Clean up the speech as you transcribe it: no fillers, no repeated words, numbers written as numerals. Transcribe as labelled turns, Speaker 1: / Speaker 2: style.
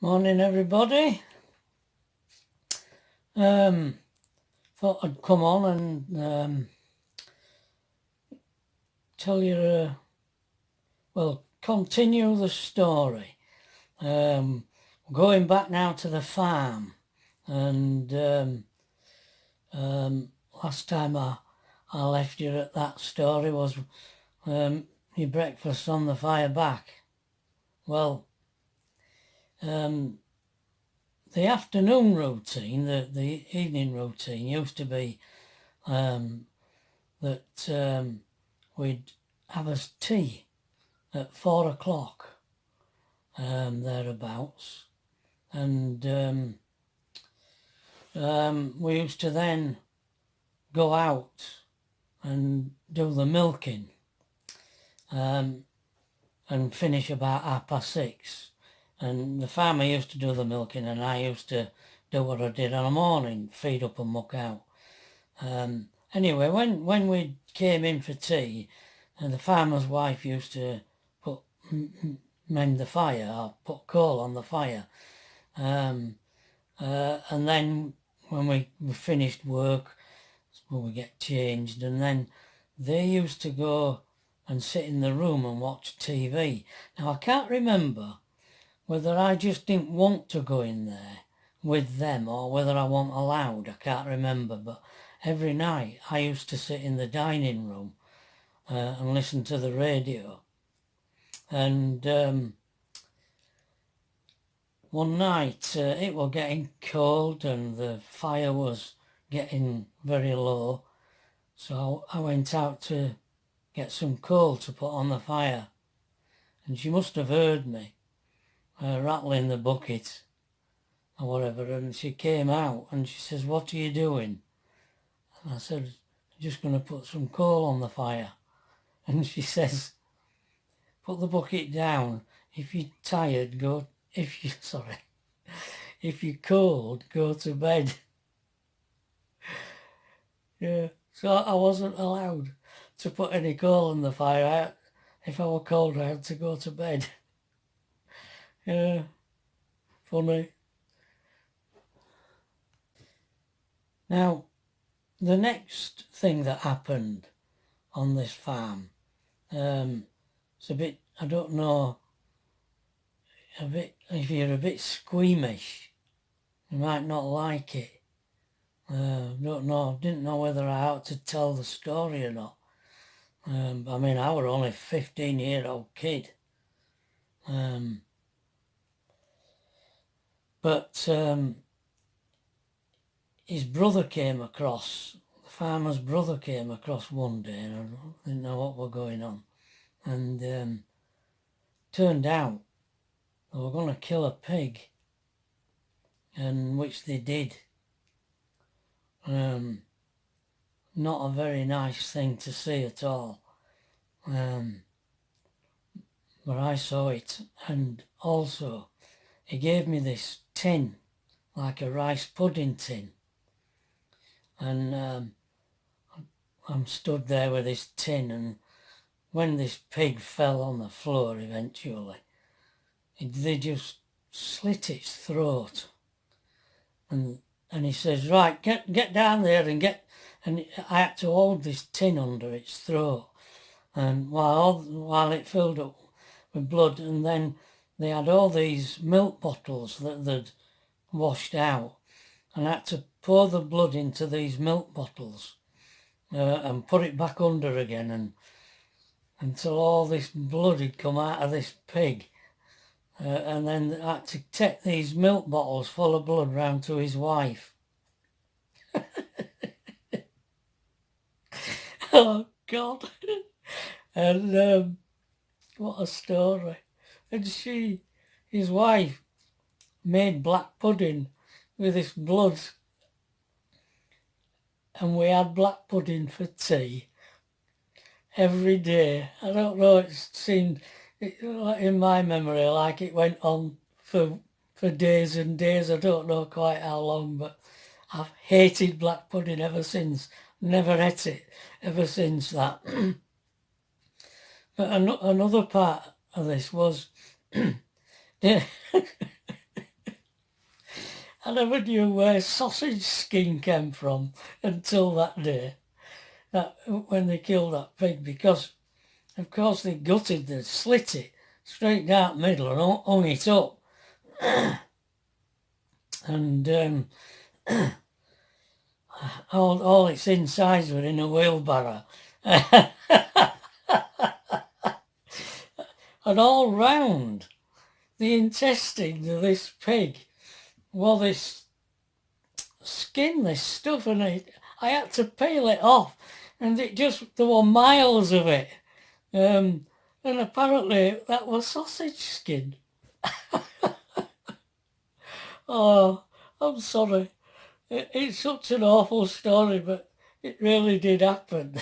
Speaker 1: Morning, everybody. Thought I'd come on and tell you, continue the story. Going back now to the farm, and last time I left you at that story was your breakfast on the fire back. Well, the afternoon routine, the evening routine used to be that we'd have a tea at 4 o'clock, thereabouts, and we used to then go out and do the milking, and finish about 6:30. And the farmer used to do the milking, and I used to do what I did in the morning, feed up and muck out. Anyway, when we came in for tea, and the farmer's wife used to mend the fire, or put coal on the fire. And then when we finished work, when we get changed, and then they used to go and sit in the room and watch TV. Now, I can't remember whether I just didn't want to go in there with them or whether I wasn't allowed. I can't remember, but every night I used to sit in the dining room and listen to the radio. And one night it was getting cold and the fire was getting very low, so I went out to get some coal to put on the fire, and she must have heard me rattling the bucket or whatever, and she came out and she says, "What are you doing?" And I said, "I'm just going to put some coal on the fire." And she says, "Put the bucket down. If you're tired, if you're cold, go to bed." Yeah, so I wasn't allowed to put any coal on the fire. If I were cold, I had to go to bed. Yeah, funny. Now, the next thing that happened on this farm, it's a bit, I don't know, if you're a bit squeamish, you might not like it. Don't know, didn't know whether I ought to tell the story or not. I mean, I were only a 15-year-old kid. But his brother came across, the farmer's brother came across one day, and I didn't know what was going on. And turned out they were going to kill a pig, and which they did. Not a very nice thing to see at all. But I saw it, and also he gave me this tin, like a rice pudding tin. And I'm stood there with this tin, and when this pig fell on the floor eventually, they just slit its throat. And he says, "Right, get down there and get..." And I had to hold this tin under its throat, and while it filled up with blood. And then they had all these milk bottles that they'd washed out, and I had to pour the blood into these milk bottles and put it back under again, and until all this blood had come out of this pig. And then I had to take these milk bottles full of blood round to his wife. Oh, God. And what a story. And his wife, made black pudding with this blood. And we had black pudding for tea every day. I don't know, it seemed, in my memory, like it went on for days and days. I don't know quite how long, but I've hated black pudding ever since. Never ate it ever since that. But another part of this was I never knew where sausage skin came from until that day, when they killed that pig, because of course they gutted, they slit it straight down the middle and hung it up. And all its insides were in a wheelbarrow. And all round the intestines of this pig was this skin, this stuff, and I had to peel it off, and there were miles of it. And apparently that was sausage skin. Oh, I'm sorry. It's such an awful story, but it really did happen.